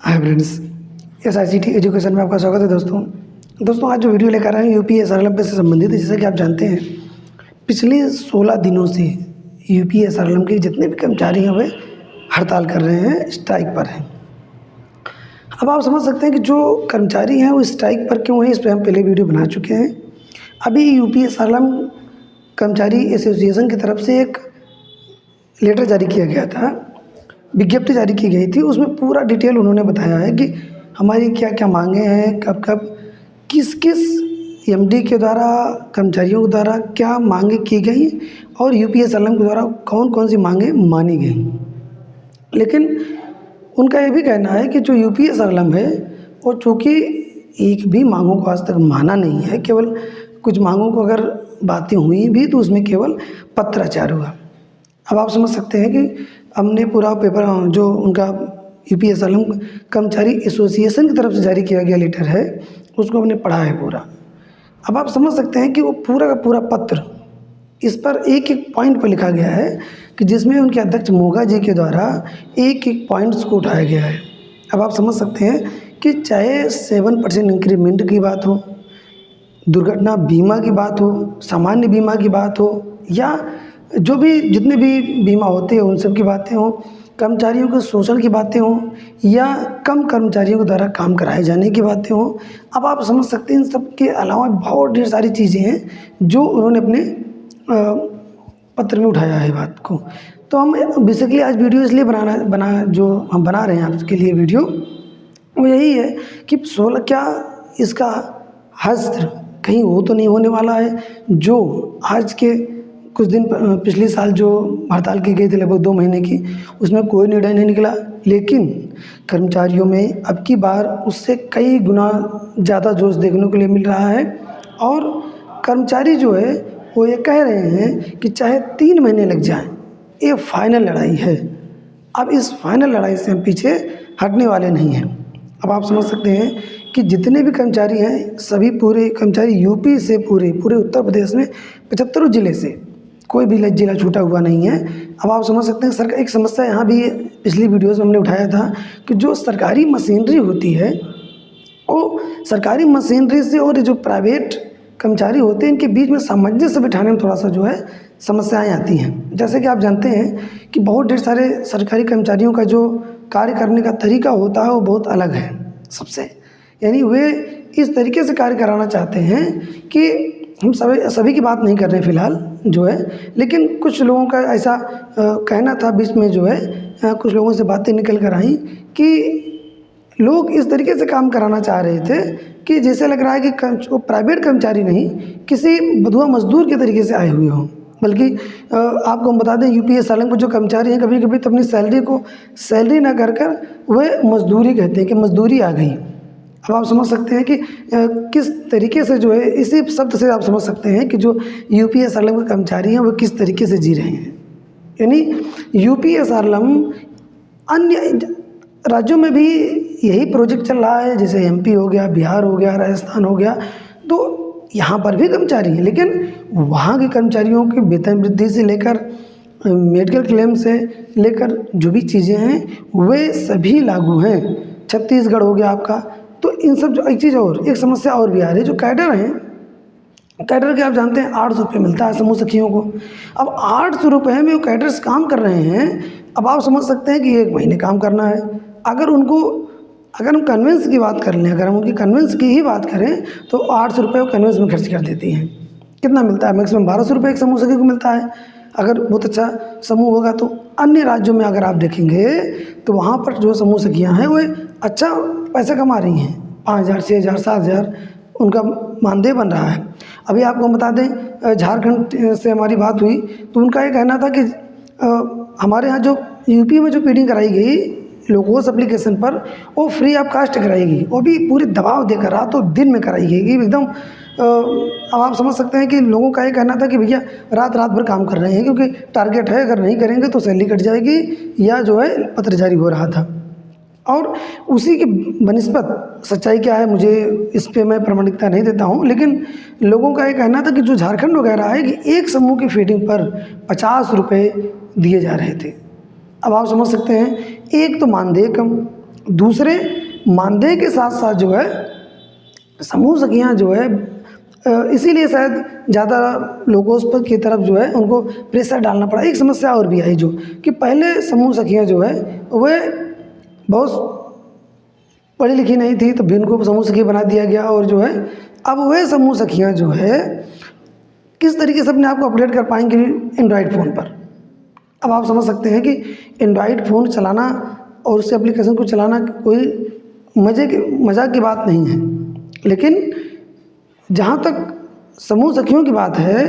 Hi friends, SICT education में आपका स्वागत है। दोस्तों आज जो वीडियो लेकर आए हैं यूपी SRLM से संबंधित है। जैसा कि आप जानते हैं, पिछले 16 दिनों से यूपी SRLM के जितने भी कर्मचारी हैं वे हड़ताल कर रहे हैं, स्ट्राइक पर हैं। अब आप समझ सकते हैं कि जो कर्मचारी हैं वो स्ट्राइक पर क्यों हैं। इस पर हम पहले वीडियो बना चुके हैं। अभी यूपी SRLM कर्मचारी एसोसिएशन की तरफ से एक लेटर जारी किया गया था, विज्ञप्ति जारी की गई थी। उसमें पूरा डिटेल उन्होंने बताया है कि हमारी क्या क्या मांगे हैं, कब कब किस किस MD के द्वारा, कर्मचारियों के द्वारा क्या मांगे की गई और यूपी SRLM के द्वारा कौन कौन सी मांगे मानी गई। लेकिन उनका ये भी कहना है कि जो यूपी SRLM है वो चूँकि एक भी मांगों को आज तक माना नहीं है, केवल कुछ मांगों को अगर बातें हुई भी तो उसमें केवल पत्राचार हुआ। अब आप समझ सकते हैं कि हमने पूरा पेपर जो उनका यूपी SRLM कर्मचारी एसोसिएशन की तरफ से जारी किया गया लेटर है उसको हमने पढ़ा है पूरा। अब आप समझ सकते हैं कि वो पूरा का पूरा पत्र, इस पर एक एक पॉइंट पर लिखा गया है कि जिसमें उनके अध्यक्ष मोगा जी के द्वारा एक एक पॉइंट्स को उठाया गया है। अब आप समझ सकते हैं कि चाहे 7% इंक्रीमेंट की बात हो, दुर्घटना बीमा की बात हो, सामान्य बीमा की बात हो, या जो भी जितने भी बीमा होते हैं उन सब की बातें हों, कर्मचारियों के शोषण की बातें हों, या कम कर्मचारियों के द्वारा काम कराए जाने की बातें हों। अब आप समझ सकते हैं इन सब के अलावा बहुत ढेर सारी चीज़ें हैं जो उन्होंने अपने पत्र में उठाया है बात को। तो हम बेसिकली आज वीडियो इसलिए जो हम बना रहे हैं आपके लिए वीडियो, वो यही है कि 16 क्या इसका हस्त्र कहीं वो तो नहीं होने वाला है जो आज के कुछ दिन पिछले साल जो हड़ताल की गई थी लगभग 2 महीने की, उसमें कोई निर्णय नहीं निकला। लेकिन कर्मचारियों में अब की बार उससे कई गुना ज़्यादा जोश देखने को लिए मिल रहा है और कर्मचारी जो है वो ये कह रहे हैं कि चाहे 3 महीने लग जाएं, ये फाइनल लड़ाई है। अब इस फाइनल लड़ाई से हम पीछे हटने वाले नहीं हैं। अब आप समझ सकते हैं कि जितने भी कर्मचारी हैं सभी पूरे कर्मचारी यूपी से पूरे उत्तर प्रदेश में 75 ज़िले से कोई भी जिला छूटा हुआ नहीं है। अब आप समझ सकते हैं सरकार एक समस्या यहाँ भी पिछली वीडियोज़ में हमने उठाया था कि जो सरकारी मशीनरी होती है वो सरकारी मशीनरी से और जो प्राइवेट कर्मचारी होते हैं इनके बीच में सामंजस्य बिठाने में थोड़ा सा जो है समस्याएं आती हैं। जैसे कि आप जानते हैं कि बहुत ढेर सारे सरकारी कर्मचारियों का जो कार्य करने का तरीका होता है वो बहुत अलग है सबसे, यानी वे इस तरीके से कार्य कराना चाहते हैं कि हम सभी की बात नहीं कर रहे हैं फ़िलहाल जो है, लेकिन कुछ लोगों का ऐसा कहना था बीच में जो है कुछ लोगों से बातें निकल कर आई कि लोग इस तरीके से काम कराना चाह रहे थे कि जैसे लग रहा है कि वो प्राइवेट कर्मचारी नहीं, किसी बंधुआ मजदूर के तरीके से आए हुए हों। बल्कि आपको हम बता दें यूपी SRLM के जो कर्मचारी हैं कभी कभी तो अपनी सैलरी को सैलरी ना कर वे मजदूरी कहते हैं कि मजदूरी आ गई। अब आप समझ सकते हैं कि किस तरीके से जो है, इसी शब्द से आप समझ सकते हैं कि जो यूपी SRLM के कर्मचारी हैं वो किस तरीके से जी रहे हैं। यानी यूपी SRLM अन्य राज्यों में भी यही प्रोजेक्ट चल रहा है, जैसे MP हो गया, बिहार हो गया, राजस्थान हो गया, तो यहाँ पर भी कर्मचारी हैं। लेकिन वहाँ के कर्मचारियों के वेतन वृद्धि से लेकर मेडिकल क्लेम से लेकर जो भी चीज़ें हैं वे सभी लागू हैं। छत्तीसगढ़ हो गया आपका, तो इन सब जो एक चीज़ और एक समस्या और भी आ रही है। जो कैडर हैं, कैडर के आप जानते हैं 800 रुपये मिलता है समूह सखियों को। अब 800 रुपये में वो कैडर्स काम कर रहे हैं। अब आप समझ सकते हैं कि 1 महीने काम करना है। अगर हम कन्वेंस की बात कर लें, अगर हम उनकी कन्वेंस की ही बात करें तो 800 रुपये वो कन्वेंस में खर्च कर देती हैं। कितना मिलता है? मैक्सिमम 1200 रुपये एक समूह सखी को मिलता है अगर बहुत अच्छा समूह होगा तो। अन्य राज्यों में अगर आप देखेंगे तो वहाँ पर जो समूह सखियाँ हैं वो अच्छा पैसा कमा रही हैं, 5000, 6000, 7000 उनका मानदेय बन रहा है। अभी आपको बता दें झारखंड से हमारी बात हुई तो उनका ये कहना था कि हमारे यहाँ जो यूपी में जो फीडिंग कराई गई लोकोस एप्लीकेशन पर वो फ्री ऑफ कास्ट कराएगी, वो भी पूरे दबाव देकर रातों दिन में कराई गई एकदम। अब आप समझ सकते हैं कि लोगों का ये कहना था कि भैया रात भर काम कर रहे हैं क्योंकि टारगेट है, अगर नहीं करेंगे तो सैलरी कट जाएगी, या जो है पत्र जारी हो रहा था। और उसी की बनिस्बत सच्चाई क्या है मुझे इस पे मैं प्रामाणिकता नहीं देता हूँ, लेकिन लोगों का ये कहना था कि जो झारखंड वगैरह है कि एक समूह की फीडिंग पर 50 रुपये दिए जा रहे थे। अब आप समझ सकते हैं, एक तो मानदेय कम, दूसरे मानदेय के साथ साथ जो है समूह सखियाँ जो है इसीलिए शायद ज़्यादा लोगों पर की तरफ जो है उनको प्रेशर डालना पड़ा। एक समस्या और भी आई जो कि पहले समूह सखियाँ जो है वह बहुत पढ़ी लिखी नहीं थी, तो भी उनको समूह सखी बना दिया गया। और जो है अब वह समूह सखियाँ जो है किस तरीके से अपने आप को अपडेट कर पाएंगे एंड्रॉयड फ़ोन पर। अब आप समझ सकते हैं कि एंड्रॉयड फ़ोन चलाना और उस एप्लीकेशन को चलाना कोई मज़ाक की बात नहीं है, लेकिन जहाँ तक समूह सखियों की बात है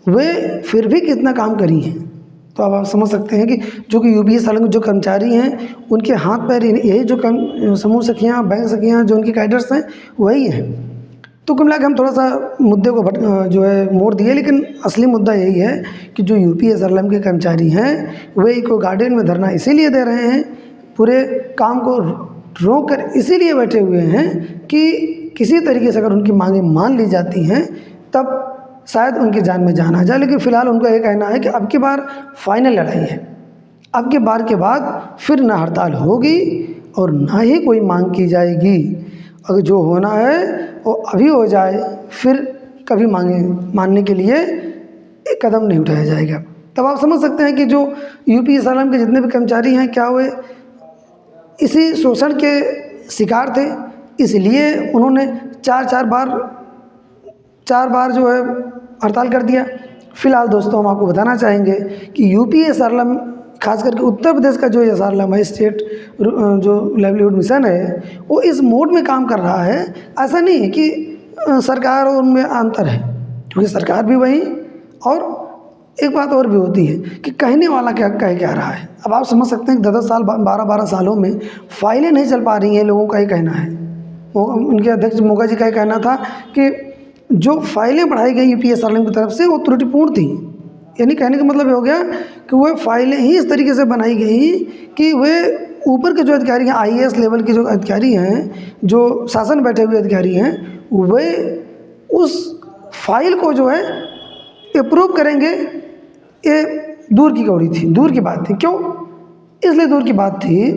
वे फिर भी कितना काम करी हैं। तो अब आप समझ सकते हैं कि जो कि यूपीएस साल के जो कर्मचारी हैं उनके हाथ पैर यही जो समूह सखियाँ, बैंक सखियाँ, जो उनकी कैडर्स हैं वही हैं। तो कुल मिला के हम थोड़ा सा मुद्दे को जो है मोड़ दिए, लेकिन असली मुद्दा यही है कि जो यूपीएसआरएल के कर्मचारी हैं वे इको गार्डन में धरना इसीलिए दे रहे हैं, पूरे काम को रोक कर इसीलिए बैठे हुए हैं कि किसी तरीके से अगर उनकी मांगें मान ली जाती हैं तब शायद उनकी जान में जान आ जाए। लेकिन फ़िलहाल उनका ये कहना है कि अब की बार फाइनल लड़ाई है, अब की बार के बाद फिर ना हड़ताल होगी और ना ही कोई मांग की जाएगी। अगर जो होना है वो अभी हो जाए, फिर कभी मानने के लिए एक कदम नहीं उठाया जाएगा। तब आप समझ सकते हैं कि जो यूपीएसआरएल के जितने भी कर्मचारी हैं क्या वे इसी शोषण के शिकार थे, इसलिए उन्होंने चार बार जो है हड़ताल कर दिया। फ़िलहाल दोस्तों हम आपको बताना चाहेंगे कि यूपीएसआरएल खास करके उत्तर प्रदेश का जो एसआरएल है, स्टेट जो लाइवलीहुड मिशन है, वो इस मोड में काम कर रहा है। ऐसा नहीं है कि सरकार और उनमें अंतर है, क्योंकि सरकार भी वही, और एक बात और भी होती है कि कहने वाला क्या रहा है। अब आप समझ सकते हैं कि 10 साल 12 सालों में फाइलें नहीं चल पा रही हैं, लोगों का ही कहना है। उनके अध्यक्ष मोगा जी का ही कहना था कि जो फाइलें बढ़ाई गई यूपीएसआरएल की तरफ से वो त्रुटिपूर्ण थी। यानी कहने का मतलब ये हो गया कि वह फाइलें ही इस तरीके से बनाई गई कि वे ऊपर के जो अधिकारी हैं, आईएएस लेवल के जो अधिकारी हैं, जो शासन बैठे हुए अधिकारी हैं, वे उस फाइल को जो है अप्रूव करेंगे, ये दूर की कौड़ी थी, दूर की बात थी। क्यों? इसलिए दूर की बात थी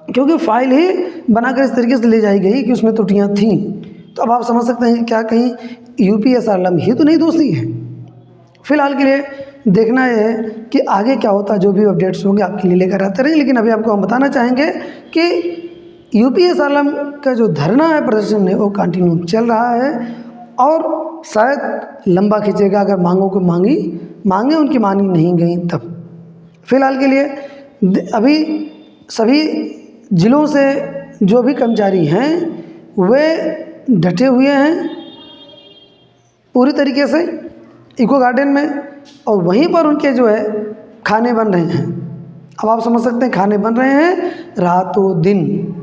क्योंकि फाइल ही बनाकर इस तरीके से ले जाई गई कि उसमें त्रुटियां थीं। तो अब आप समझ सकते हैं कि क्या कहीं यूपीएसआरएल ही तो नहीं दोषी है। फिलहाल के लिए देखना है कि आगे क्या होता है, जो भी अपडेट्स होंगे आपके लिए लेकर आते रहेंगे। लेकिन अभी आपको हम बताना चाहेंगे कि यूपीएसआरएल का जो धरना है, प्रदर्शन है, वो कंटिन्यू चल रहा है और शायद लंबा खींचेगा अगर मांगे उनकी मानी नहीं गई तब। फिलहाल के लिए अभी सभी ज़िलों से जो भी कर्मचारी हैं वे डटे हुए हैं पूरी तरीके से इको गार्डन में, और वहीं पर उनके जो है खाने बन रहे हैं। अब आप समझ सकते हैं खाने बन रहे हैं रातों दिन।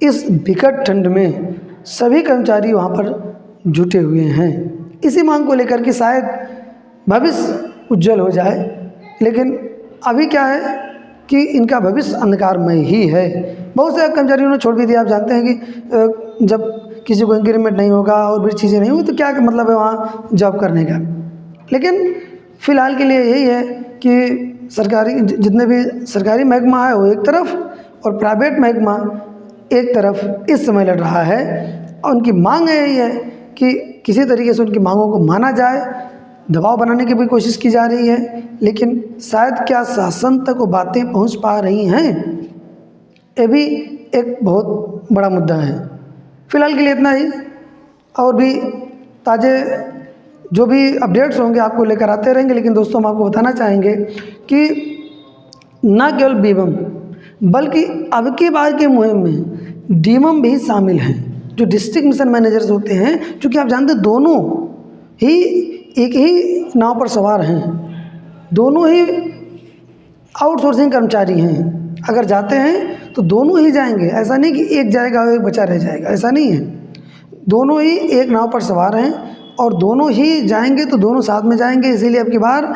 इस विकट ठंड में सभी कर्मचारी वहाँ पर जुटे हुए हैं इसी मांग को लेकर कि शायद भविष्य उज्जवल हो जाए। लेकिन अभी क्या है कि इनका भविष्य अंधकारमय ही है। बहुत से कर्मचारियों ने छोड़ भी दिया। आप जानते हैं कि जब किसी को इंक्रीमेंट नहीं होगा और भी चीज़ें नहीं होगी तो क्या मतलब है वहाँ जॉब करने का। लेकिन फ़िलहाल के लिए यही है कि सरकारी जितने भी सरकारी महकमा है वो एक तरफ और प्राइवेट महकमा एक तरफ इस समय लड़ रहा है, और उनकी मांग यही है कि किसी तरीके से उनकी मांगों को माना जाए। दबाव बनाने की भी कोशिश की जा रही है, लेकिन शायद क्या शासन तक वो बातें पहुंच पा रही हैं, ये भी एक बहुत बड़ा मुद्दा है। फ़िलहाल के लिए इतना ही, और भी ताज़े जो भी अपडेट्स होंगे आपको लेकर आते रहेंगे। लेकिन दोस्तों हम आपको बताना चाहेंगे कि न केवल बीमम बल्कि अब की बार के मुहिम में डीमम भी शामिल हैं। जो डिस्ट्रिक्ट मिशन मैनेजर्स होते हैं, क्योंकि आप जानते हैं दोनों ही एक ही नाव पर सवार हैं, दोनों ही आउटसोर्सिंग कर्मचारी हैं। अगर जाते हैं तो दोनों ही जाएंगे, ऐसा नहीं कि एक जाएगा और एक बचा रह जाएगा, ऐसा नहीं है। दोनों ही एक नाव पर सवार हैं और दोनों ही जाएंगे तो दोनों साथ में जाएंगे। इसीलिए अब की बार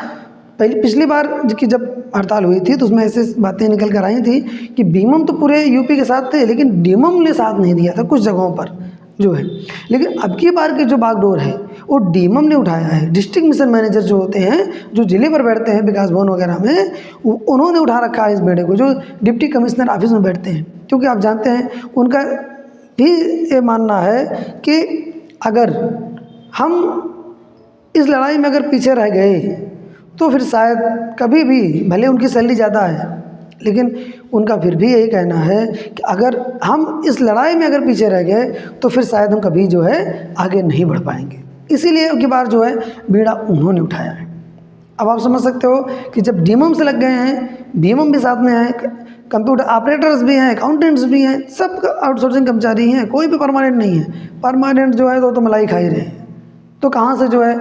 पिछली बार की जब हड़ताल हुई थी तो उसमें ऐसे बातें निकल कर आई थी कि बीमम तो पूरे यूपी के साथ थे, लेकिन डीमम ने साथ नहीं दिया था कुछ जगहों पर जो है। लेकिन अब की बार की जो बागडोर है वो डीमम ने उठाया है। डिस्ट्रिक्ट मिशन मैनेजर जो होते हैं, जो जिले पर बैठते हैं विकास भवन वगैरह में, उन्होंने उठा रखा है इस बेड़े को, जो डिप्टी कमिश्नर ऑफिस में बैठते हैं। क्योंकि आप जानते हैं उनका भी ये मानना है कि अगर हम इस लड़ाई में अगर पीछे रह गए तो फिर शायद कभी भी, भले उनकी सैलरी ज़्यादा है लेकिन उनका फिर भी यही कहना है कि अगर हम इस लड़ाई में अगर पीछे रह गए तो फिर शायद हम कभी जो है आगे नहीं बढ़ पाएंगे। इसीलिए अब की बार जो है बीड़ा उन्होंने उठाया है। अब आप समझ सकते हो कि जब डीएमएम से लग गए हैं, बीएमएम भी साथ में है, कंप्यूटर ऑपरेटर्स भी हैं, अकाउंटेंट्स भी हैं, सब आउटसोर्सिंग कर्मचारी हैं, कोई भी परमानेंट नहीं है। परमानेंट जो है तो मलाई खा ही रहे हैं, तो कहाँ से जो है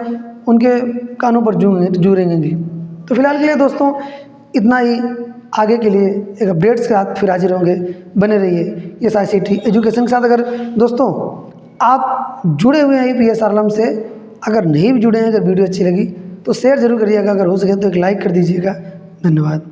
उनके कानों पर जूरेंगे। तो फिलहाल के लिए दोस्तों इतना ही। आगे के लिए एक अपडेट्स के साथ फिर हाजिर होंगे, बने रहिए ये SICT एजुकेशन के साथ। अगर दोस्तों आप जुड़े हुए हैं UPSC RLM से, अगर नहीं भी जुड़े हैं, अगर वीडियो अच्छी लगी तो शेयर जरूर करिएगा, अगर हो सके तो एक लाइक कर दीजिएगा। धन्यवाद।